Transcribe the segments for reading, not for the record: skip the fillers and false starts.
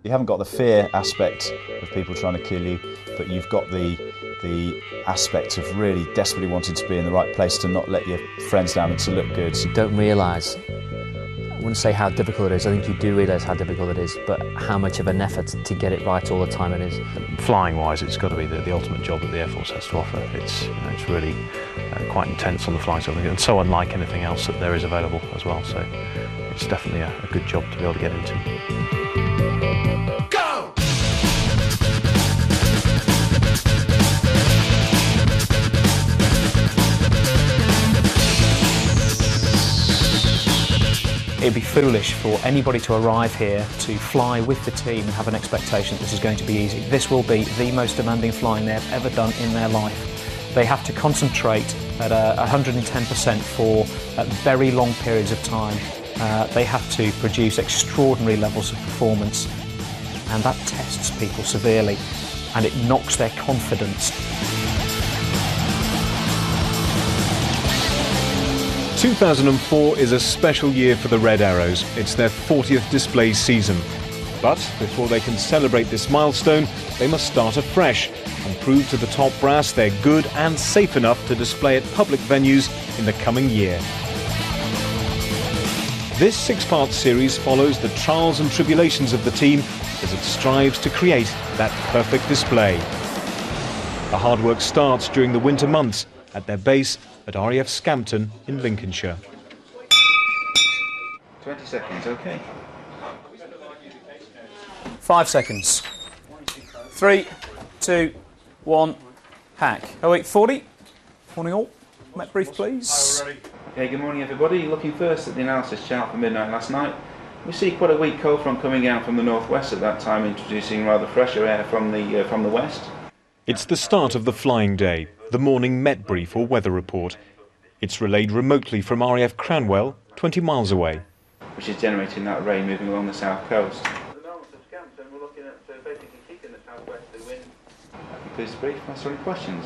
You haven't got the fear aspect of people trying to kill you, but you've got the aspect of really desperately wanting to be in the right place, to not let your friends down and to look good. You don't realise, I wouldn't say how difficult it is, I think you do realise how difficult it is, but how much of an effort to get it right all the time it is. Flying wise, it's got to be the ultimate job that the Air Force has to offer. It's, it's really quite intense on the flying side, and so unlike anything else that there is available as well, so it's definitely a good job to be able to get into. It'd be foolish for anybody to arrive here to fly with the team and have an expectation that this is going to be easy. This will be the most demanding flying they've ever done in their life. They have to concentrate at 110% for very long periods of time. They have to produce extraordinary levels of performance, and that tests people severely, and it knocks their confidence. 2004 is a special year for the Red Arrows. It's their 40th display season. But before they can celebrate this milestone, they must start afresh and prove to the top brass they're good and safe enough to display at public venues in the coming year. This six-part series follows the trials and tribulations of the team as it strives to create that perfect display. The hard work starts during the winter months at their base at RAF Scampton in Lincolnshire. 20 seconds, okay. 5 seconds. 3, 2, 1, hack. 0840. Morning all. Met brief, please. Okay, good morning everybody. Looking first at the analysis chart for midnight last night. We see quite a weak cold front coming out from the northwest at that time, introducing rather fresher air from the west. It's the start of the flying day, the morning Met brief or weather report. It's relayed remotely from RAF Cranwell, 20 miles away. Which is generating that rain moving along the south coast. At the moment of Scampton, we're looking at basically keeping the southwesterly wind. Please brief, answer any questions.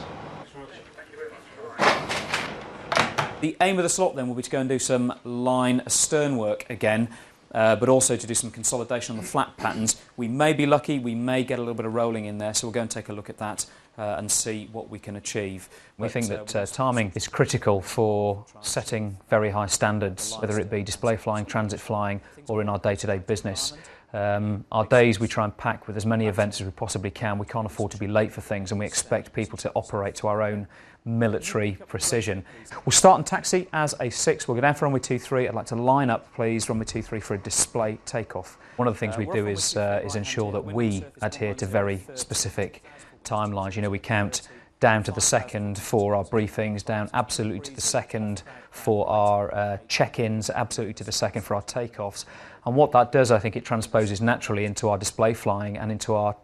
The aim of the slot then will be to go and do some line astern work again, but also to do some consolidation on the flat patterns. We may be lucky, we may get a little bit of rolling in there, so we'll go and take a look at that and see what we can achieve. We think that timing is critical for setting very high standards, whether it be display flying, transit flying, or in our day-to-day business. Our days we try and pack with as many events as we possibly can. We can't afford to be late for things, and we expect people to operate to our own military precision. We'll start in taxi as a 6. We'll go down for runway 23. I'd like to line up, please, runway 23 for a display takeoff. One of the things we do is ensure that we adhere to very specific timelines. You know, we count down to the second for our briefings, down absolutely to the second for our check-ins, absolutely to the second for our takeoffs. And what that does, I think it transposes naturally into our display flying and into our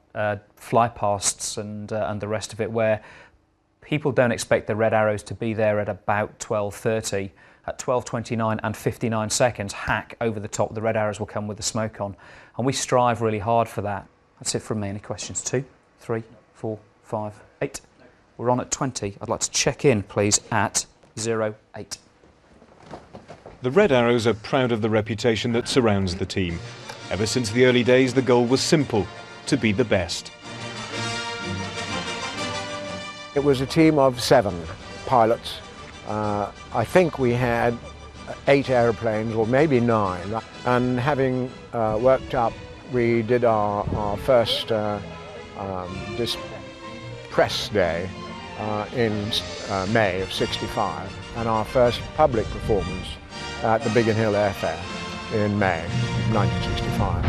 flypasts and the rest of it, where people don't expect the Red Arrows to be there at about 12:30. At 12:29 and 59 seconds, hack over the top, the Red Arrows will come with the smoke on. And we strive really hard for that. That's it from me. Any questions? 2, 3, 4, 5, 8. We're on at 20. I'd like to check in, please, at 08. The Red Arrows are proud of the reputation that surrounds the team. Ever since the early days, the goal was simple: to be the best. It was a team of 7 pilots. I think we had 8 aeroplanes, or maybe 9. And having worked up, we did our first press day in May of '65, and our first public performance at the Biggin Hill Airfair in May 1965.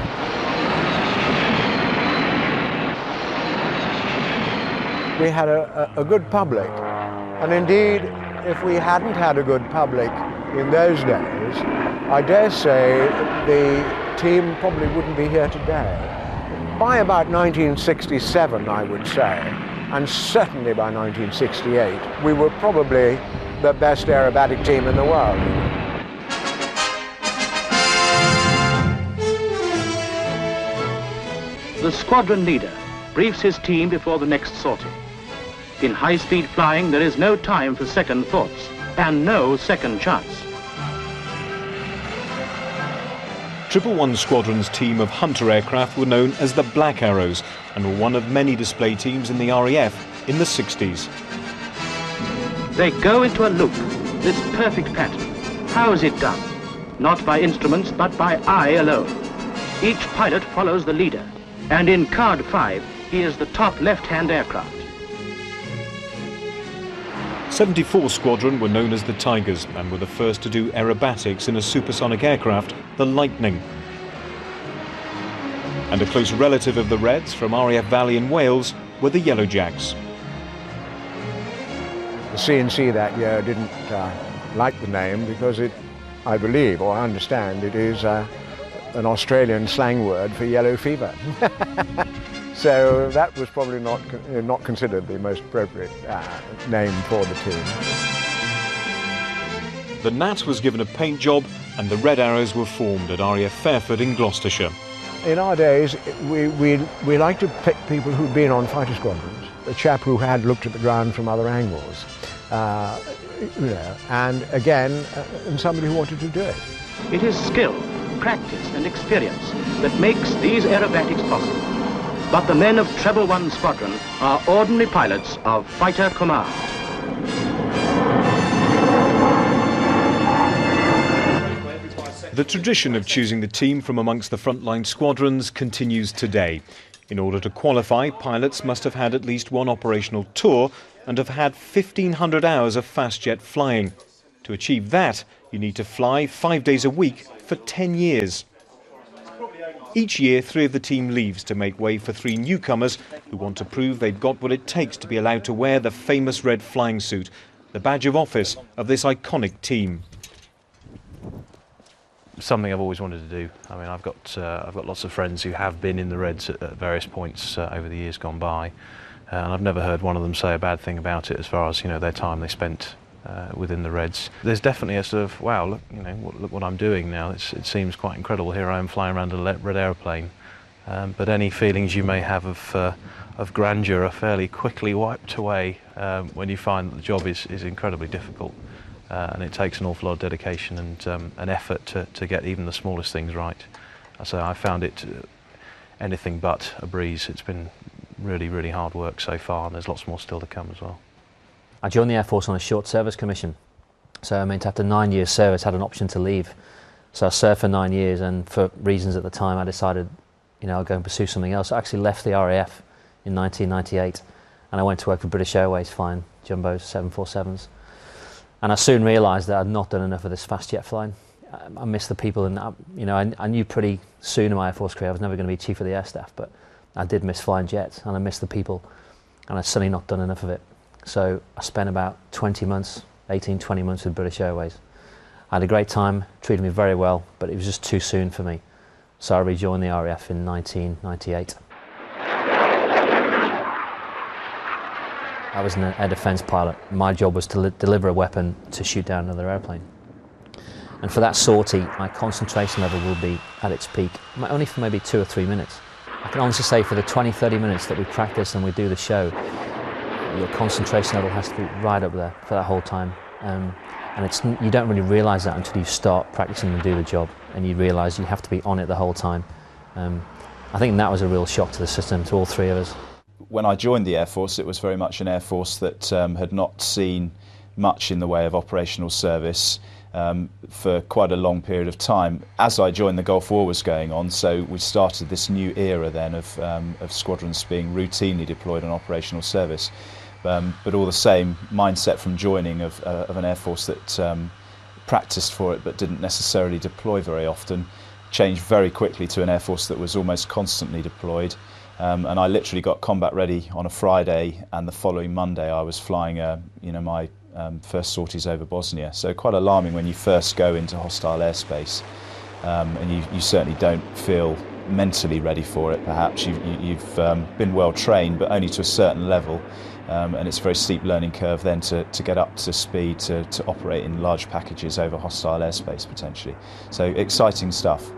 We had a good public, and indeed, if we hadn't had a good public in those days, I dare say the team probably wouldn't be here today. By about 1967, I would say, and certainly by 1968, we were probably the best aerobatic team in the world. The squadron leader briefs his team before the next sortie. In high-speed flying, there is no time for second thoughts and no second chance. 111 Squadron's team of Hunter aircraft were known as the Black Arrows and were one of many display teams in the RAF in the 60s. They go into a loop, this perfect pattern. How is it done? Not by instruments, but by eye alone. Each pilot follows the leader, and in Card 5, he is the top left-hand aircraft. 74 Squadron were known as the Tigers and were the first to do aerobatics in a supersonic aircraft, the Lightning. And a close relative of the Reds from RAF Valley in Wales were the Yellowjacks. The CNC that year didn't like the name because it, I believe, or I understand, it is an Australian slang word for yellow fever. So that was probably not considered the most appropriate name for the team. The Nat was given a paint job and the Red Arrows were formed at RAF Fairford in Gloucestershire. In our days, we like to pick people who'd been on fighter squadrons, a chap who had looked at the ground from other angles, you know, and again, and somebody who wanted to do it. It is skill, practice and experience that makes these aerobatics possible. But the men of Treble 1 Squadron are ordinary pilots of Fighter Command. The tradition of choosing the team from amongst the frontline squadrons continues today. In order to qualify, pilots must have had at least one operational tour and have had 1,500 hours of fast jet flying. To achieve that, you need to fly 5 days a week for 10 years. Each year, 3 of the team leaves to make way for 3 newcomers who want to prove they've got what it takes to be allowed to wear the famous red flying suit, the badge of office of this iconic team. Something I've always wanted to do. I mean, I've got lots of friends who have been in the Reds at various points over the years gone by, and I've never heard one of them say a bad thing about it as far as, you know, their time they spent within the Reds. There's definitely a sort of, wow, look, you know, look what I'm doing now. It seems quite incredible. Here I am flying around a red aeroplane, but any feelings you may have of grandeur are fairly quickly wiped away when you find that the job is incredibly difficult. And it takes an awful lot of dedication and an effort to get even the smallest things right. So I found it anything but a breeze. It's been really, really hard work so far, and there's lots more still to come as well. I joined the Air Force on a short service commission. So I meant after 9 years service, I had an option to leave. So I served for 9 years, and for reasons at the time, I decided, you know, I'll go and pursue something else. I actually left the RAF in 1998, and I went to work for British Airways flying jumbos, 747s. And I soon realised that I'd not done enough of this fast jet flying. I missed the people, and you know, I knew pretty soon in my Air Force career I was never going to be Chief of the Air Staff, but I did miss flying jets, and I missed the people, and I'd certainly not done enough of it. So I spent about 20 months, 18, 20 months with British Airways. I had a great time, treated me very well, but it was just too soon for me. So I rejoined the RAF in 1998. I was an air defence pilot. My job was to deliver a weapon to shoot down another airplane. And for that sortie, my concentration level will be at its peak, only for maybe 2 or 3 minutes. I can honestly say for the 20-30 minutes that we practice and we do the show, your concentration level has to be right up there for that whole time. And you don't really realise that until you start practicing and do the job, and you realise you have to be on it the whole time. I think that was a real shock to the system, to all 3 of us. When I joined the Air Force, it was very much an Air Force that had not seen much in the way of operational service for quite a long period of time. As I joined, the Gulf War was going on, so we started this new era then of squadrons being routinely deployed on operational service. But all the same, mindset from joining of an Air Force that practiced for it but didn't necessarily deploy very often changed very quickly to an Air Force that was almost constantly deployed. And I literally got combat ready on a Friday, and the following Monday I was flying my first sorties over Bosnia. So quite alarming when you first go into hostile airspace, and you certainly don't feel mentally ready for it. Perhaps you've been well trained, but only to a certain level, and it's a very steep learning curve then to get up to speed to operate in large packages over hostile airspace potentially. So exciting stuff.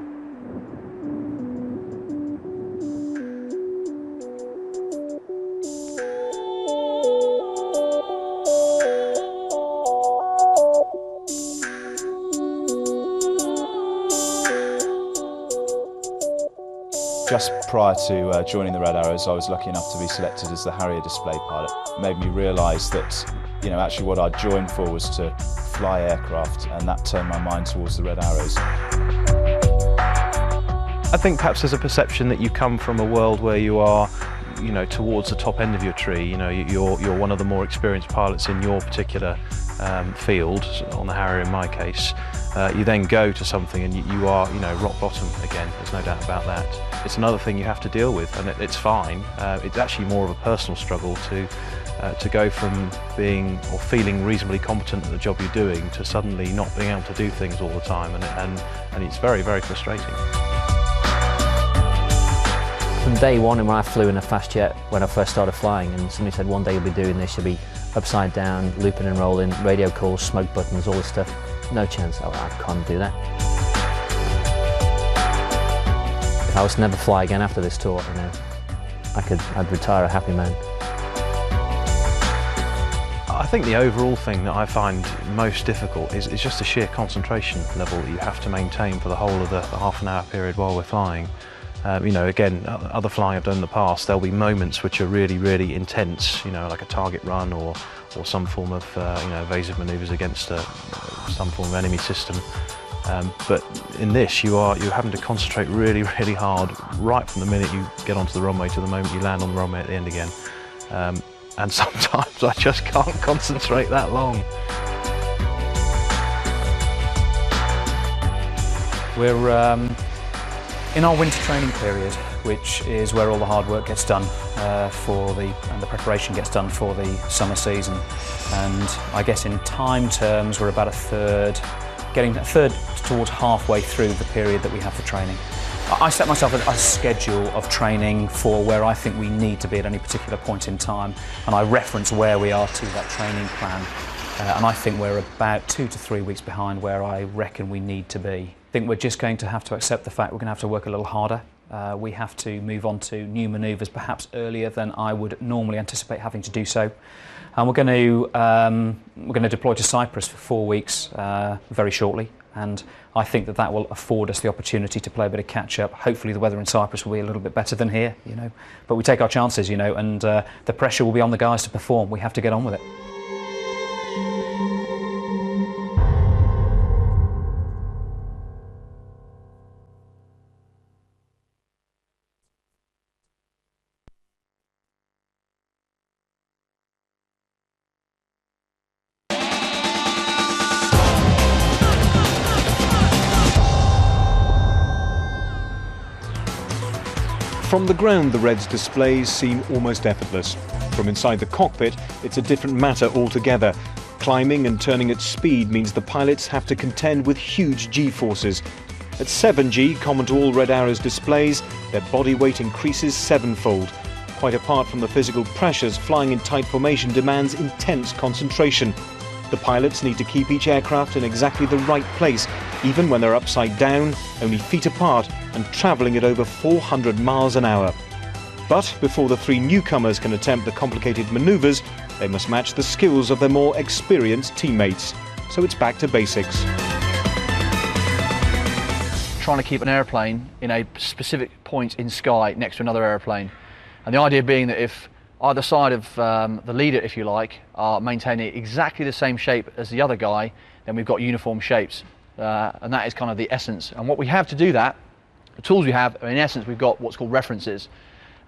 Just prior to joining the Red Arrows, I was lucky enough to be selected as the Harrier display pilot. It made me realise that, you know, actually what I'd joined for was to fly aircraft, and that turned my mind towards the Red Arrows. I think perhaps there's a perception that you come from a world where you are, you know, towards the top end of your tree. You know, you're one of the more experienced pilots in your particular field, on the Harrier in my case. You then go to something and you are, you know, rock bottom again. There's no doubt about that. It's another thing you have to deal with, and it's fine. It's actually more of a personal struggle to go from being or feeling reasonably competent at the job you're doing to suddenly not being able to do things all the time, and it's very, very frustrating. From day one, when I flew in a fast jet when I first started flying, and somebody said one day you'll be doing this, you'll be upside down, looping and rolling, radio calls, smoke buttons, all this stuff. No chance, I can't do that. If I was to never fly again after this tour, you know, I'd retire a happy man. I think the overall thing that I find most difficult is just the sheer concentration level that you have to maintain for the whole of the half-an-hour period while we're flying. You know, again, other flying I've done in the past, there'll be moments which are really, really intense, you know, like a target run or some form of, you know, evasive manoeuvres against some form of enemy system. But in this, you're having to concentrate really, really hard right from the minute you get onto the runway to the moment you land on the runway at the end again. And sometimes I just can't concentrate that long. We're in our winter training period, which is where all the hard work gets done and the preparation gets done for the summer season. And I guess in time terms, we're about getting a third towards halfway through the period that we have for training. I set myself a schedule of training for where I think we need to be at any particular point in time, and I reference where we are to that training plan. And I think we're about 2 to 3 weeks behind where I reckon we need to be. I think we're just going to have to accept the fact we're going to have to work a little harder. We have to move on to new manoeuvres perhaps earlier than I would normally anticipate having to do so. And we're going to deploy to Cyprus for 4 weeks very shortly, and I think that will afford us the opportunity to play a bit of catch up. Hopefully the weather in Cyprus will be a little bit better than here, you know, but we take our chances, you know, and the pressure will be on the guys to perform. We have to get on with it. From the ground, the Reds' displays seem almost effortless. From inside the cockpit, it's a different matter altogether. Climbing and turning at speed means the pilots have to contend with huge G-forces. At 7G, common to all Red Arrows displays, their body weight increases sevenfold. Quite apart from the physical pressures, flying in tight formation demands intense concentration. The pilots need to keep each aircraft in exactly the right place, even when they're upside down, only feet apart, and travelling at over 400 miles an hour. But before the 3 newcomers can attempt the complicated manoeuvres, they must match the skills of their more experienced teammates. So it's back to basics. Trying to keep an airplane in a specific point in sky next to another airplane. And the idea being that if either side of the leader, if you like, are maintaining exactly the same shape as the other guy, then we've got uniform shapes. And that is kind of the essence. And what we have to do that, the tools we have, in essence, we've got what's called references.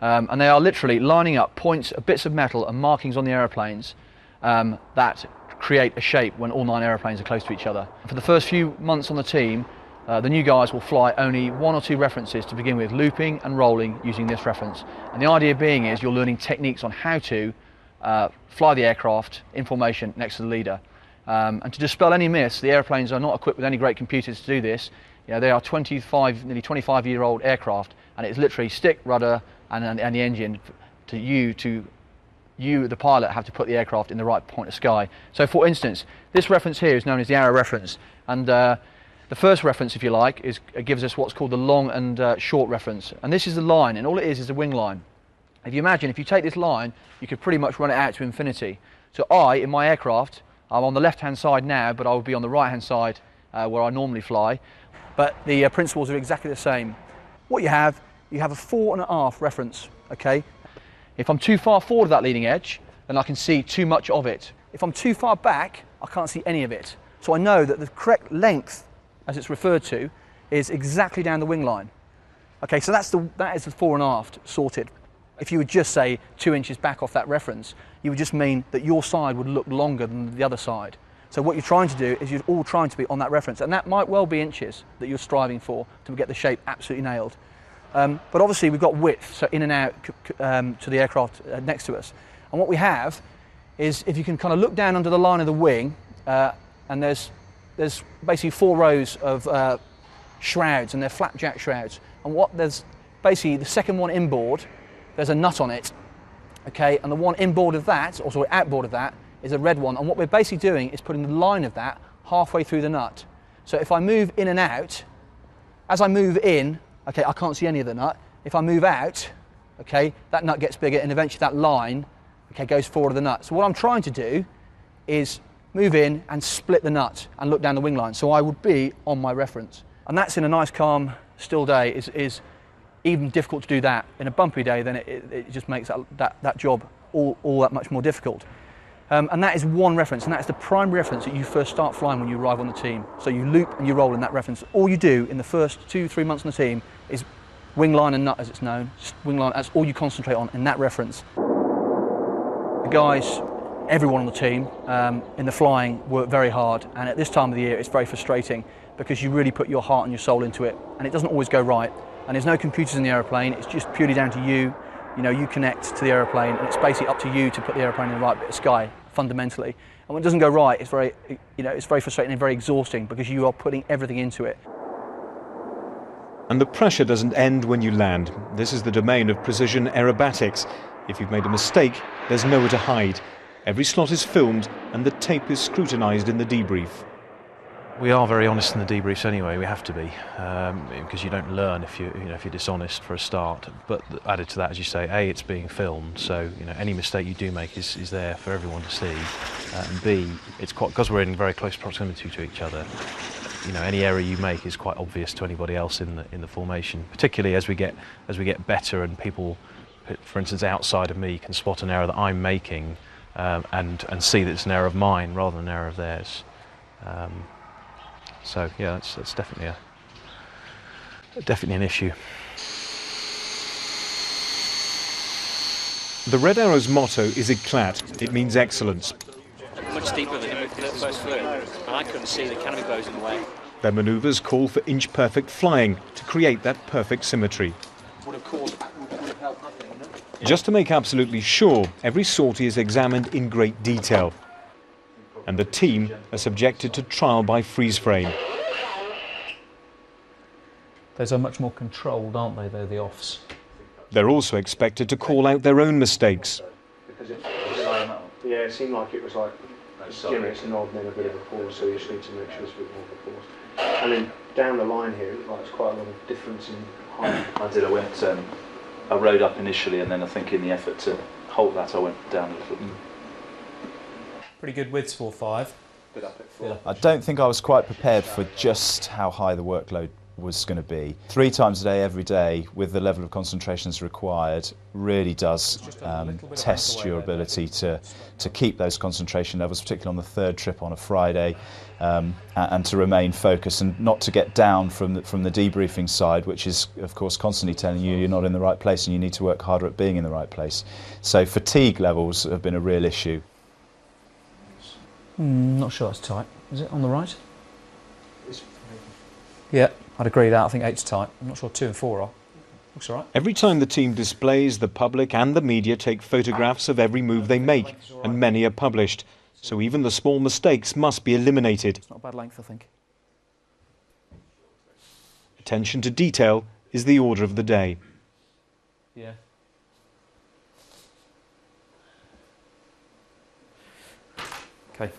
And they are literally lining up points, bits of metal and markings on the aeroplanes that create a shape when all 9 aeroplanes are close to each other. For the first few months on the team, the new guys will fly only 1 or 2 references to begin with, looping and rolling using this reference. And the idea being is you're learning techniques on how to fly the aircraft in formation next to the leader. And to dispel any myths, the airplanes are not equipped with any great computers to do this. You know, they are nearly 25-year-old aircraft, and it's literally stick, rudder, and the engine. You, the pilot, have to put the aircraft in the right point of sky. So, for instance, this reference here is known as the arrow reference, and the first reference, if you like, gives us what's called the long and short reference, and this is the line, and all it is a wing line. If you imagine, if you take this line, you could pretty much run it out to infinity. So in my aircraft, I'm on the left-hand side now, but I will be on the right-hand side where I normally fly. But the principles are exactly the same. What you have you have a 4.5 reference, okay? If I'm too far forward of that leading edge, then I can see too much of it. If I'm too far back, I can't see any of it. So I know that the correct length, as it's referred to, is exactly down the wing line. Okay, so that is the 4.5 sorted. If you would just say 2 inches back off that reference, you would just mean that your side would look longer than the other side. So what you're trying to do is you're all trying to be on that reference, and that might well be inches that you're striving for to get the shape absolutely nailed. But obviously we've got width, so in and out to the aircraft next to us. And what we have is, if you can kind of look down under the line of the wing, and there's basically 4 rows of shrouds, and they're flapjack shrouds. And there's basically the second one inboard, there's a nut on it, okay, and the one inboard of that, or sorry, outboard of that, is a red one. And what we're basically doing is putting the line of that halfway through the nut. So if I move in and out, as I move in, okay, I can't see any of the nut. If I move out, okay, that nut gets bigger, and eventually that line, okay, goes forward of the nut. So what I'm trying to do is move in and split the nut and look down the wing line. So I would be on my reference. And that's in a nice, calm, still day is even difficult to do that. In a bumpy day, then it just makes that job all that much more difficult. And that is one reference, and that is the primary reference that you first start flying when you arrive on the team. So you loop and you roll in that reference. All you do in the first 2-3 months on the team is wing line and nut, as it's known. Wing line, that's all you concentrate on in that reference. The guys, everyone on the team in the flying work very hard, and at this time of the year it's very frustrating because you really put your heart and your soul into it, and it doesn't always go right. And there's no computers in the aeroplane, it's just purely down to you. You know, you connect to the aeroplane, and it's basically up to you to put the aeroplane in the right bit of sky, fundamentally. And when it doesn't go right, it's very frustrating and very exhausting because you are putting everything into it. And the pressure doesn't end when you land. This is the domain of precision aerobatics. If you've made a mistake, there's nowhere to hide. Every slot is filmed, and the tape is scrutinised in the debrief. We are very honest in the debriefs anyway. We have to be, because you don't learn if you're dishonest for a start. But added to that, as you say, A, it's being filmed, so any mistake you do make is there for everyone to see. And B, it's quite, because we're in very close proximity to each other. Any error you make is quite obvious to anybody else in the formation. Particularly as we get better, and people, for instance, outside of me, can spot an error that I'm making and see that it's an error of mine rather than an error of theirs. So yeah, that's definitely an issue. The Red Arrows motto is éclat. It means excellence. Much deeper than it first flew, and I couldn't see the canopy bows in the way. Their manoeuvres call for inch-perfect flying to create that perfect symmetry. Just to make absolutely sure, every sortie is examined in great detail. And the team are subjected to trial by freeze frame. Those are much more controlled, aren't they, though, the offs? They're also expected to call out their own mistakes. Yeah, it seemed like it was like, it's an odd and then a bit of a pause, so you just need to make sure it's a bit more of a pause. And then down the line here, it looks like there's quite a lot of difference in height. I went, I rode up initially, and then I think in the effort to halt that, I went down a little. Pretty good widths, 4.5. I don't think I was quite prepared for just how high the workload was going to be. 3 times a day, every day, with the level of concentrations required, really does test your ability to keep those concentration levels, particularly on the 3rd trip on a Friday, and to remain focused and not to get down from the debriefing side, which is, of course, constantly telling you you're not in the right place and you need to work harder at being in the right place. So fatigue levels have been a real issue. Not sure that's tight. Is it on the right? Yeah, I'd agree that. I think 8's tight. I'm not sure 2 and 4 are. Looks all right. Every time the team displays, the public and the media take photographs of every move they make, and many are published. So even the small mistakes must be eliminated. It's not a bad length, I think. Attention to detail is the order of the day. Yeah. Okay.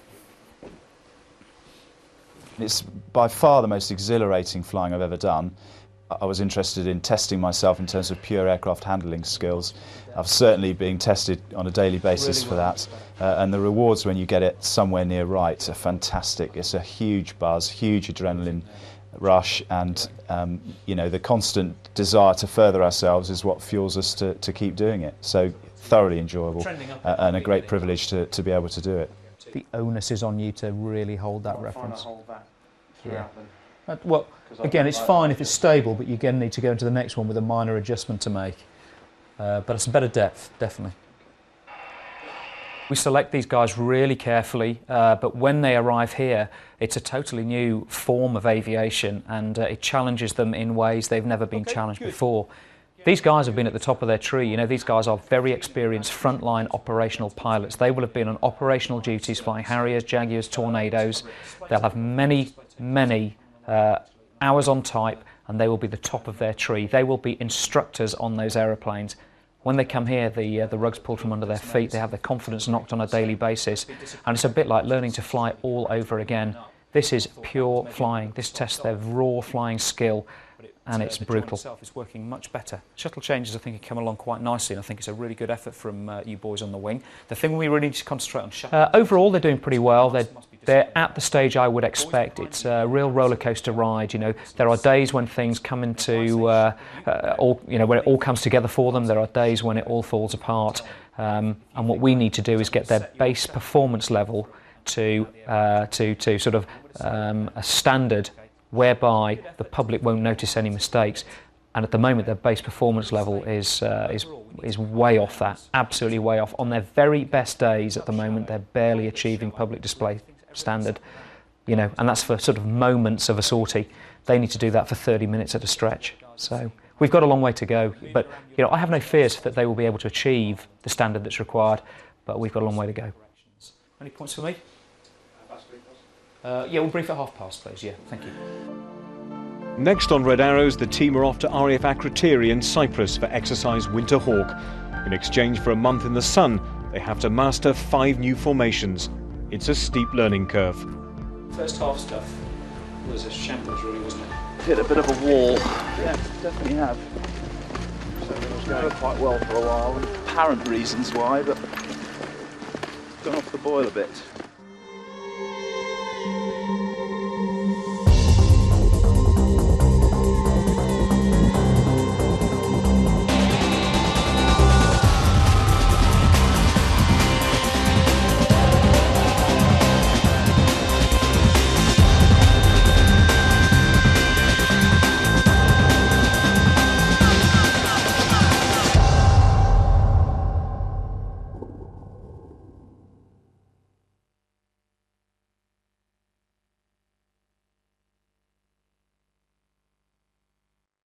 It's by far the most exhilarating flying I've ever done. I was interested in testing myself in terms of pure aircraft handling skills. I've certainly been tested on a daily basis for that, and the rewards when you get it somewhere near right are fantastic. It's a huge buzz, huge adrenaline rush, and you know, the constant desire to further ourselves is what fuels us to keep doing it. So thoroughly enjoyable and a great privilege to be able to do it. The onus is on you to really hold that reference. Yeah. Well, again, it's fine if it's stable, but you again need to go into the next one with a minor adjustment to make. But it's better depth, definitely. We select these guys really carefully, but when they arrive here, it's a totally new form of aviation, and it challenges them in ways they've never been challenged before. These guys have been at the top of their tree. You know, these guys are very experienced frontline operational pilots. They will have been on operational duties flying Harriers, Jaguars, Tornadoes. They'll have many hours on type, and they will be the top of their tree. They will be instructors on those aeroplanes. When they come here, the rug's pulled from under their feet. They have their confidence knocked on a daily basis, and it's a bit like learning to fly all over again. This is pure flying. This tests their raw flying skill, and it's brutal. It's working much better. Shuttle changes, I think, have come along quite nicely, and I think it's a really good effort from you boys on the wing. The thing we really need to concentrate on shuttle. Overall, they're doing pretty well. They're at the stage I would expect. It's a real roller coaster ride. You know, there are days when things come into when it all comes together for them. There are days when it all falls apart. And what we need to do is get their base performance level to sort of a standard whereby the public won't notice any mistakes. And at the moment, their base performance level is way off that, absolutely way off. On their very best days at the moment, they're barely achieving public display standard, you know, and that's for sort of moments of a sortie. They need to do that for 30 minutes at a stretch. So we've got a long way to go, but you know, I have no fears that they will be able to achieve the standard that's required, but we've got a long way to go. Any points for me? Yeah, we'll brief at past, please. Yeah, thank you. Next on Red Arrows, the team are off to RAF Akrotiri in Cyprus for exercise Winter Hawk. In exchange for a month in the sun, they have to master 5 new formations. It's a steep learning curve. First half stuff was a shambles, really, wasn't it? Hit a bit of a wall. Yeah, definitely have. So it was going quite well for a while. Apparent reasons why, but gone off the boil a bit.